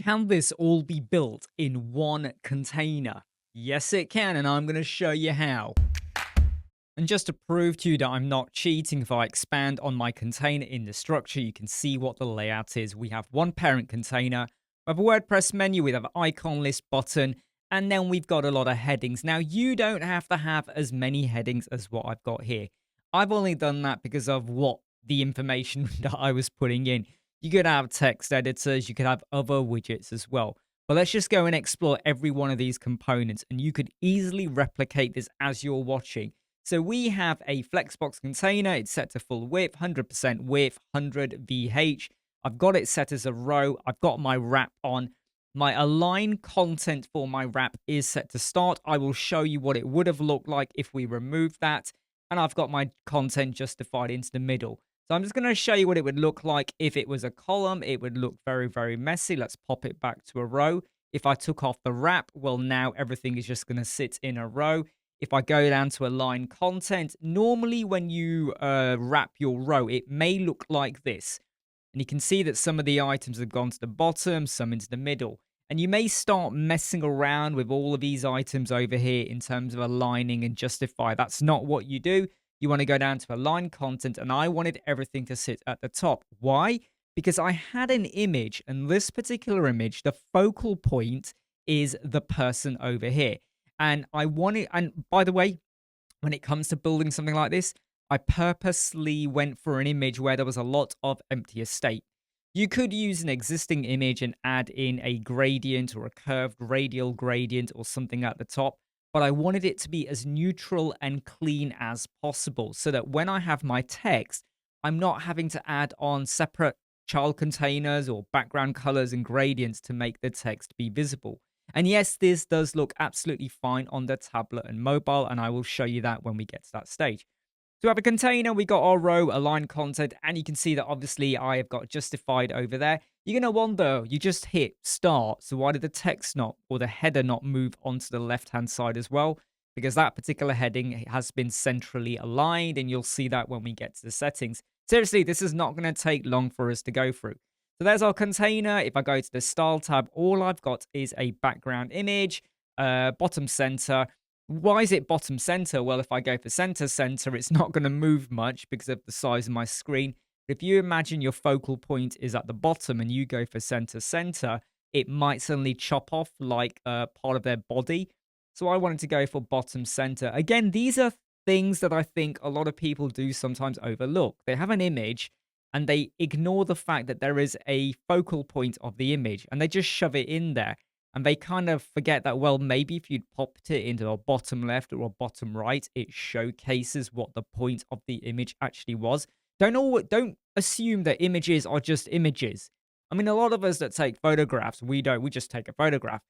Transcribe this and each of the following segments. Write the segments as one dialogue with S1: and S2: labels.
S1: Can this all be built in one container? Yes, it can, and I'm going to show you how. And just to prove to you that I'm not cheating, if I expand on my container in the structure, you can see what the layout is. We have one parent container, we have a WordPress menu, we have an icon list button, and then we've got a lot of headings. Now, you don't have to have as many headings as what I've got here. I've only done that because of what the information that I was putting in. You could have text editors, you could have other widgets as well. But let's just go and explore every one of these components, and you could easily replicate this as you're watching. So we have a Flexbox container. It's set to full width, 100% width, 100 VH. I've got it set as a row. I've got my wrap on. My align content for my wrap is set to start. I will show you what it would have looked like if we removed that. And I've got my content justified into the middle. So I'm just going to show you what it would look like if it was a column. It would look very, very messy. Let's pop it back to a row. If I took off the wrap, well, now everything is just going to sit in a row. If I go down to align content, normally when you wrap your row, it may look like this. And you can see that some of the items have gone to the bottom, some into the middle. And you may start messing around with all of these items over here in terms of aligning and justify. That's not what you do. You want to go down to align content, and I wanted everything to sit at the top. Why? Because I had an image, and this particular image, the focal point is the person over here. And I wanted, and by the way, when it comes to building something like this, I purposely went for an image where there was a lot of empty estate. You could use an existing image and add in a gradient or a curved radial gradient or something at the top, but I wanted it to be as neutral and clean as possible so that when I have my text, I'm not having to add on separate child containers or background colors and gradients to make the text be visible. And yes, this does look absolutely fine on the tablet and mobile, and I will show you that when we get to that stage. So we have a container, we got our row, align content, and you can see that obviously I have got justified over there. You're going to wonder, you just hit start, so why did the text not, or the header not move onto the left-hand side as well? Because that particular heading has been centrally aligned, and you'll see that when we get to the settings. Seriously, this is not going to take long for us to go through. So there's our container. If I go to the style tab, all I've got is a background image, bottom center. Why is it bottom center? Well, if I go for center, it's not going to move much because of the size of my screen. But if you imagine your focal point is at the bottom and you go for center, it might suddenly chop off like part of their body. So I wanted to go for bottom center. Again, these are things that I think a lot of people do sometimes overlook. They have an image and they ignore the fact that there is a focal point of the image and they just shove it in there. And they kind of forget that, well, maybe if you'd popped it into a bottom left or a bottom right, it showcases what the point of the image actually was. Don't assume that images are just images. I mean, a lot of us that take photographs, we just take a photograph.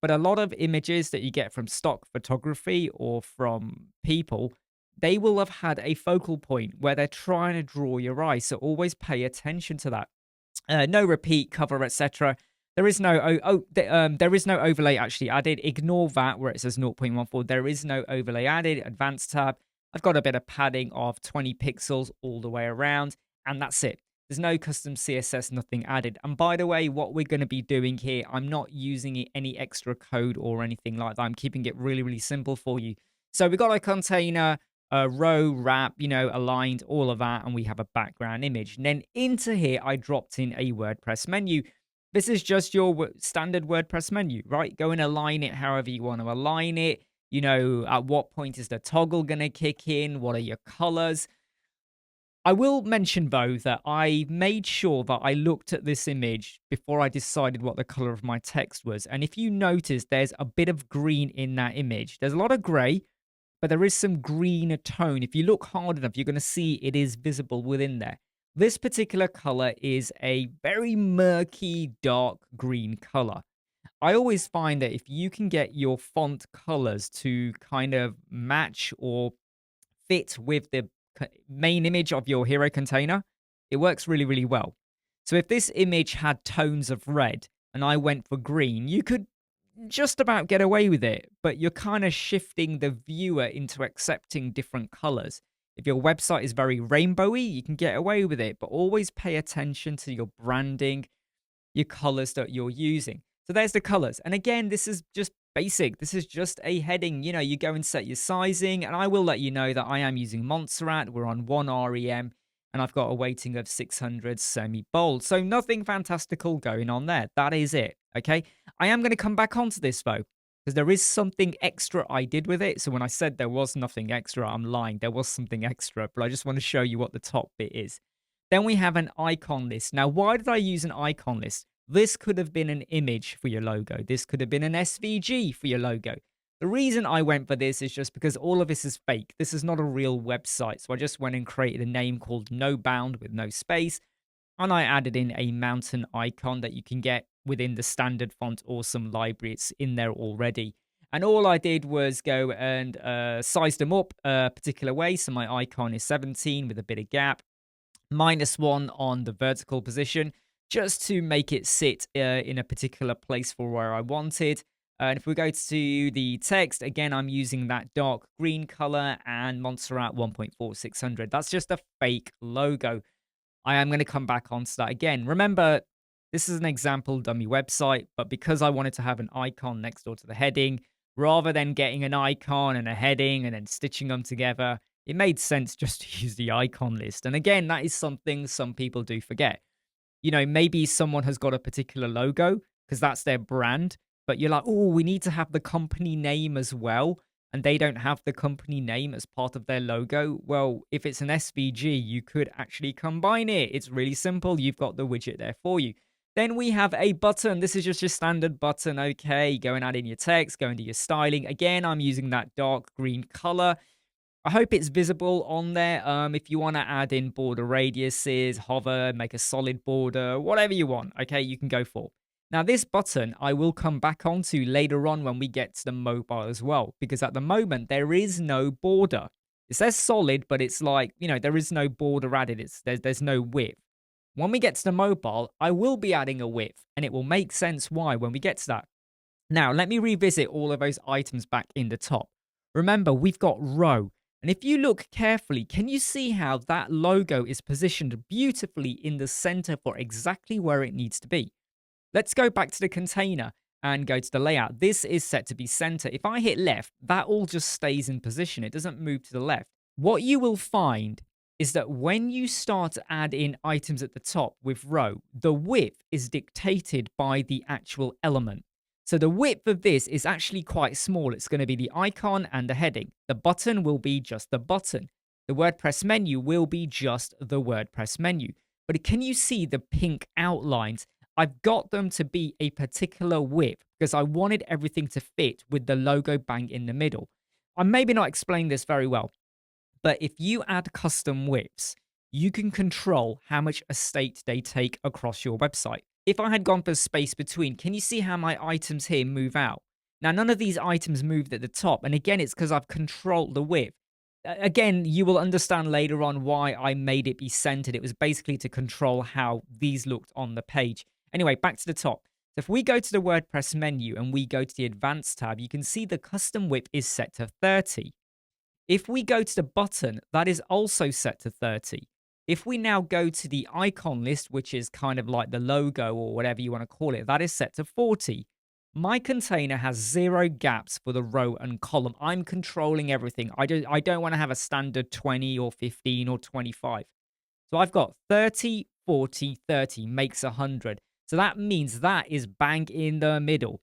S1: But a lot of images that you get from stock photography or from people, they will have had a focal point where they're trying to draw your eye. So always pay attention to that. No repeat, cover, etc. There is no there is no overlay actually added. Ignore that where it says 0.14. There is no overlay added. Advanced tab. I've got a bit of padding of 20 pixels all the way around, and that's it. There's no custom CSS, nothing added. And by the way, what we're going to be doing here, I'm not using any extra code or anything like that. I'm keeping it really, really simple for you. So we've got a container, a row, wrap, aligned, all of that, and we have a background image. And then into here, I dropped in a WordPress menu. This is just your standard WordPress menu, right? Go and align it however you want to align it. At what point is the toggle going to kick in? What are your colors? I will mention, though, that I made sure that I looked at this image before I decided what the color of my text was. And if you notice, there's a bit of green in that image. There's a lot of gray, but there is some green tone. If you look hard enough, you're going to see it is visible within there. This particular color is a very murky, dark green color. I always find that if you can get your font colors to kind of match or fit with the main image of your hero container, it works really, really well. So if this image had tones of red and I went for green, you could just about get away with it, but you're kind of shifting the viewer into accepting different colors. If your website is very rainbowy, you can get away with it, but always pay attention to your branding. your colors that you're using. So there's the colors. And again, this is just basic. This is just a heading. You go and set your sizing. And I will let you know that I am using Montserrat. We're on 1 REM and I've got a weighting of 600 semi-bold. So nothing fantastical going on there. That is it. Okay. I am going to come back onto this though, because there is something extra I did with it. So when I said there was nothing extra, I'm lying. There was something extra, but I just want to show you what the top bit is. Then we have an icon list. Now, why did I use an icon list? This could have been an image for your logo. This could have been an SVG for your logo. The reason I went for this is just because all of this is fake. This is not a real website. So I just went and created a name called No Bound with no space. And I added in a mountain icon that you can get within the standard font awesome library. It's in there already. And all I did was go and size them up a particular way. So my icon is 17 with a bit of gap, -1 on the vertical position, just to make it sit in a particular place for where I wanted. And if we go to the text, again, I'm using that dark green color and Montserrat 1.4600. That's just a fake logo. I am going to come back onto that again. Remember, this is an example dummy website, but because I wanted to have an icon next door to the heading, rather than getting an icon and a heading and then stitching them together, it made sense just to use the icon list. And again, that is something some people do forget. Maybe someone has got a particular logo because that's their brand, but you're like, oh, we need to have the company name as well. And they don't have the company name as part of their logo. Well, if it's an SVG, you could actually combine it. It's really simple. You've got the widget there for you. Then we have a button. This is just your standard button. Okay, go and add in your text, go into your styling. Again, I'm using that dark green color. I hope it's visible on there. If you want to add in border radiuses, hover, make a solid border, whatever you want, okay, you can go for. Now, this button I will come back onto later on when we get to the mobile as well, because at the moment, there is no border. It says solid, but it's like, there is no border added. There's no width. When we get to the mobile, I will be adding a width, and it will make sense why when we get to that. Now, let me revisit all of those items back in the top. Remember, we've got row. And if you look carefully, can you see how that logo is positioned beautifully in the center for exactly where it needs to be? Let's go back to the container and go to the layout. This is set to be center. If I hit left, that all just stays in position. It doesn't move to the left. What you will find is that when you start to add in items at the top with row, the width is dictated by the actual element. So the width of this is actually quite small. It's going to be the icon and the heading. The button will be just the button. The WordPress menu will be just the WordPress menu. But can you see the pink outlines? I've got them to be a particular width because I wanted everything to fit with the logo bang in the middle. I'm maybe not explaining this very well, but if you add custom widths, you can control how much estate they take across your website. If I had gone for space between, can you see how my items here move out? Now, none of these items moved at the top. And again, it's because I've controlled the width. Again, you will understand later on why I made it be centered. It was basically to control how these looked on the page. Anyway, back to the top. So if we go to the WordPress menu and we go to the Advanced tab, you can see the custom width is set to 30. If we go to the button, that is also set to 30. If we now go to the icon list, which is kind of like the logo or whatever you want to call it, that is set to 40. My container has 0 gaps for the row and column. I'm controlling everything. I don't want to have a standard 20 or 15 or 25. So I've got 30, 40, 30 makes 100. So that means that is bang in the middle.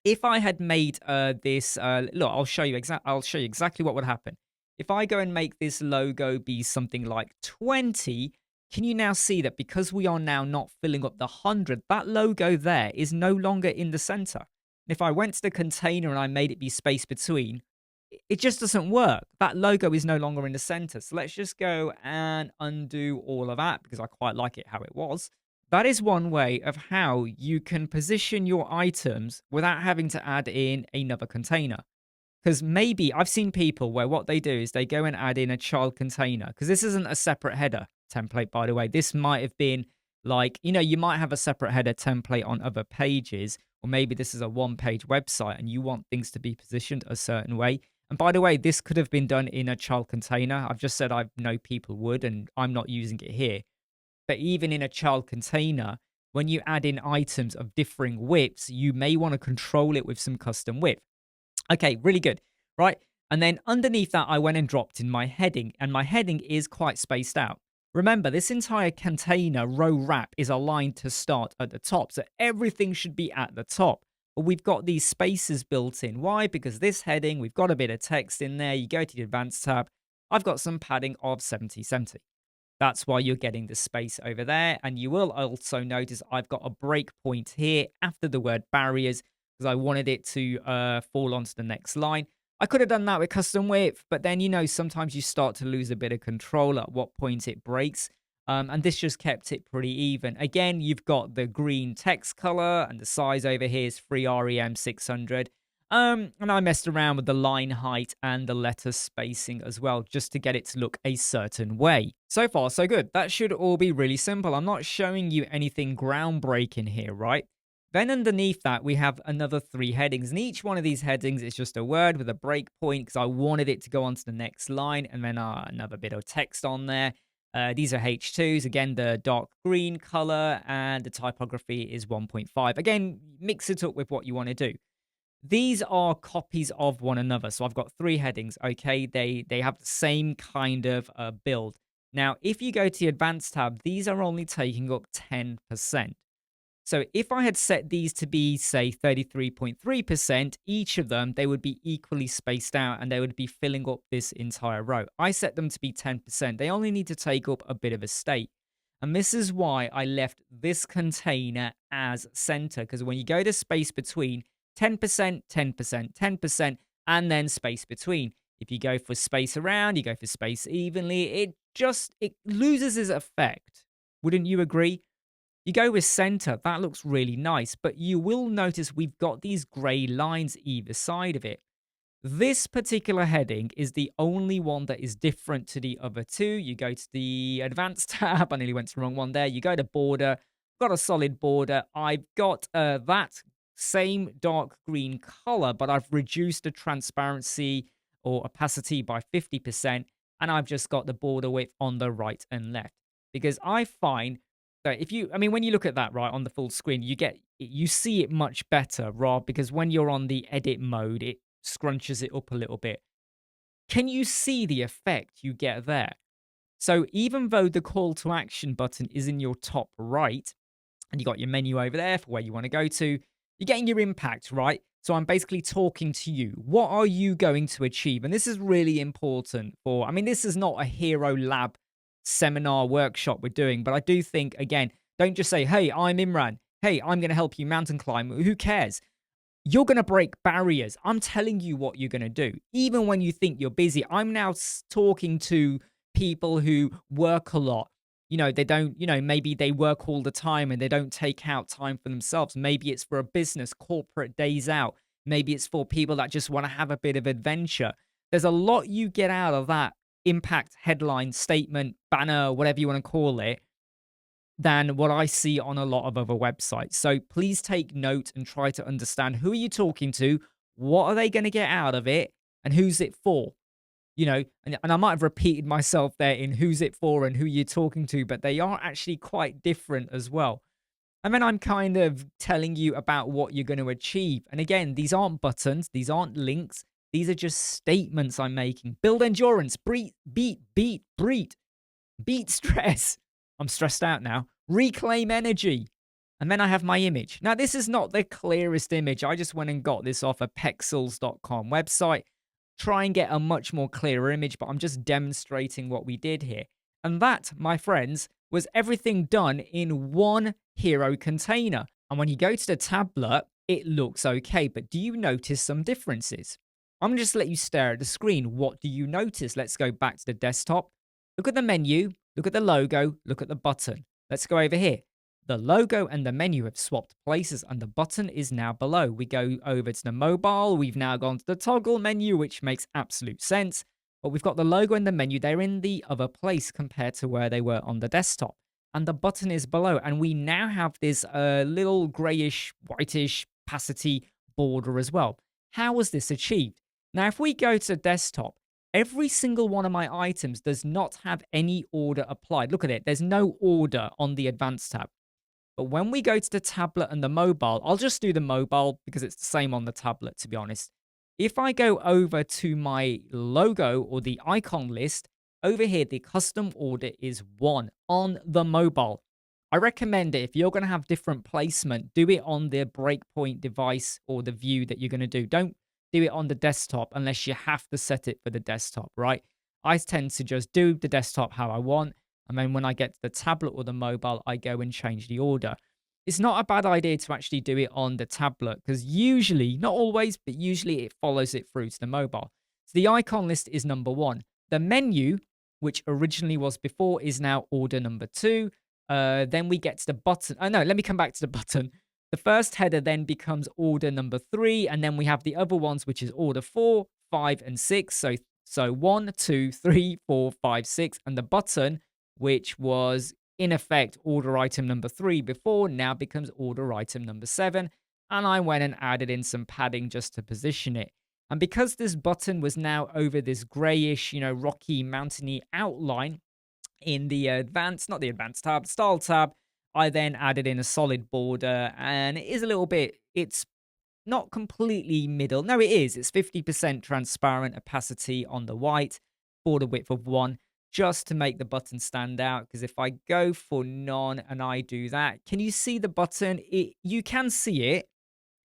S1: If I had made this, look, I'll show you exactly what would happen. If I go and make this logo be something like 20, can you now see that because we are now not filling up the 100, that logo there is no longer in the center. And if I went to the container and I made it be space between, it just doesn't work. That logo is no longer in the center. So let's just go and undo all of that because I quite like it how it was. That is one way of how you can position your items without having to add in another container. Because maybe I've seen people where what they do is they go and add in a child container, because this isn't a separate header template, by the way. This might have been like, you might have a separate header template on other pages, or maybe this is a one-page website and you want things to be positioned a certain way. And by the way, this could have been done in a child container. I've just said I know people would, and I'm not using it here. But even in a child container, when you add in items of differing widths, you may want to control it with some custom width. Okay, really good. Right. And then underneath that, I went and dropped in my heading, and my heading is quite spaced out. Remember, this entire container row wrap is aligned to start at the top. So everything should be at the top. But we've got these spaces built in. Why? Because this heading, we've got a bit of text in there. You go to the advanced tab. I've got some padding of 70/70. That's why you're getting the space over there. And you will also notice I've got a breakpoint here after the word barriers because I wanted it to fall onto the next line. I could have done that with custom width, but then, sometimes you start to lose a bit of control at what point it breaks. And this just kept it pretty even. Again, you've got the green text color and the size over here is 3REM 600. And I messed around with the line height and the letter spacing as well, just to get it to look a certain way. So far, so good. That should all be really simple. I'm not showing you anything groundbreaking here, right? Then underneath that, we have another 3 headings. And each one of these headings is just a word with a breakpoint because I wanted it to go on to the next line. And then another bit of text on there. These are H2s. Again, the dark green color and the typography is 1.5. Again, mix it up with what you want to do. These are copies of one another. So I've got 3 headings, okay? They have the same kind of build. Now, if you go to the advanced tab, these are only taking up 10%. So if I had set these to be, say, 33.3%, each of them, they would be equally spaced out and they would be filling up this entire row. I set them to be 10%. They only need to take up a bit of a state. And this is why I left this container as center, because when you go to space between, 10%, 10%, 10%, and then space between. If you go for space around, you go for space evenly, it loses its effect. Wouldn't you agree? You go with center, that looks really nice, but you will notice we've got these gray lines either side of it. This particular heading is the only one that is different to the other 2. You go to the advanced tab, I nearly went to the wrong one there. You go to border, got a solid border. I've got that same dark green color, but I've reduced the transparency or opacity by 50%, and I've just got the border width on the right and left. Because I find that when you look at that right on the full screen, you see it much better, Rob, because when you're on the edit mode, it scrunches it up a little bit. Can you see the effect you get there? So even though the call to action button is in your top right, and you got your menu over there for where you want to go to, you're getting your impact, right? So I'm basically talking to you. What are you going to achieve? And this is really important this is not a Hero Lab seminar workshop we're doing, but I do think, again, don't just say, hey, I'm Imran. Hey, I'm going to help you mountain climb. Who cares? You're going to break barriers. I'm telling you what you're going to do. Even when you think you're busy, I'm now talking to people who work a lot. They don't, maybe they work all the time and they don't take out time for themselves. Maybe it's for a business, corporate days out. Maybe it's for people that just want to have a bit of adventure. There's a lot you get out of that impact headline, statement, banner, whatever you want to call it, than what I see on a lot of other websites. So please take note and try to understand who are you talking to, what are they going to get out of it, and who's it for? And I might have repeated myself there in who's it for and who you're talking to, but they are actually quite different as well. And then I'm kind of telling you about what you're going to achieve. And again, these aren't buttons, these aren't links, these are just statements I'm making. Build endurance, beat stress. I'm stressed out now. Reclaim energy. And then I have my image. Now, this is not the clearest image. I just went and got this off a pexels.com website. Try and get a much more clearer image, but I'm just demonstrating what we did here. And that, my friends, was everything done in one hero container. And when you go to the tablet, it looks okay. But do you notice some differences? I'm going to just let you stare at the screen. What do you notice? Let's go back to the desktop. Look at the menu. Look at the logo. Look at the button. Let's go over here. The logo and the menu have swapped places and the button is now below. We go over to the mobile. We've now gone to the toggle menu, which makes absolute sense. But we've got the logo and the menu. They're in the other place compared to where they were on the desktop. And the button is below. And we now have this little grayish, whitish opacity border as well. How was this achieved? Now, if we go to the desktop, every single one of my items does not have any order applied. Look at it. There's no order on the advanced tab. But when we go to the tablet and the mobile, I'll just do the mobile because it's the same on the tablet, to be honest. If I go over to my logo or the icon list, over here, the custom order is 1 on the mobile. I recommend it if you're going to have different placement, do it on the breakpoint device or the view that you're going to do. Don't do it on the desktop unless you have to set it for the desktop, right? I tend to just do the desktop how I want. And then when I get to the tablet or the mobile, I go and change the order. It's not a bad idea to actually do it on the tablet because usually, not always, but usually it follows it through to the mobile. So the icon list is number 1. The menu, which originally was before, is now order number 2. Then we get to the button. Oh, no, let me come back to the button. The first header then becomes order number 3. And then we have the other ones, which is order 4, 5, and 6. So 1, 2, 3, 4, 5, 6. And the button, which was in effect order item number 3 before, now becomes order item number 7. And I went and added in some padding just to position it. And because this button was now over this grayish, rocky, mountainy outline, in the not the advanced tab, style tab, I then added in a solid border, and it is a little bit, it's not completely middle. No, it is. It's 50% transparent opacity on the white, border width of 1, just to make the button stand out. Because if I go for none and I do that, can you see the button? You can see it.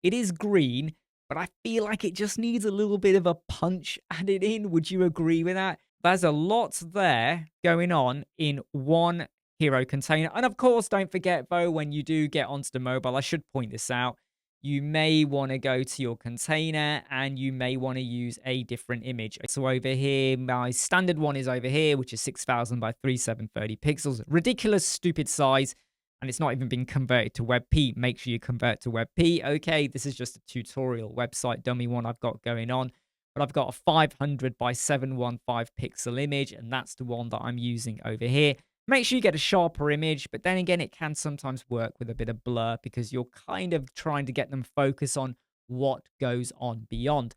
S1: It is green, but I feel like it just needs a little bit of a punch added in. Would you agree with that? There's a lot there going on in one hero container. And of course, don't forget, though, when you do get onto the mobile, I should point this out, you may want to go to your container and you may want to use a different image. So over here, my standard one is over here, which is 6000 by 3730 pixels. Ridiculous, stupid size. And it's not even been converted to WebP. Make sure you convert to WebP. Okay, this is just a tutorial website dummy one I've got going on. But I've got a 500 by 715 pixel image, and that's the one that I'm using over here. Make sure you get a sharper image, but then again, it can sometimes work with a bit of blur because you're kind of trying to get them focus on what goes on beyond.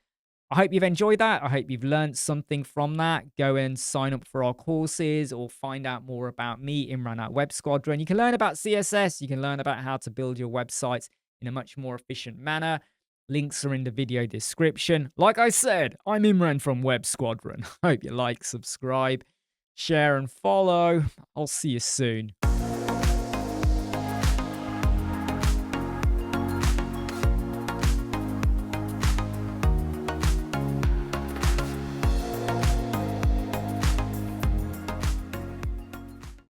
S1: I hope you've enjoyed that. I hope you've learned something from that. Go and sign up for our courses or find out more about me, Imran at Web Squadron. You can learn about CSS. You can learn about how to build your websites in a much more efficient manner. Links are in the video description. Like I said, I'm Imran from Web Squadron. Hope you like, subscribe, share, and follow. I'll see you soon.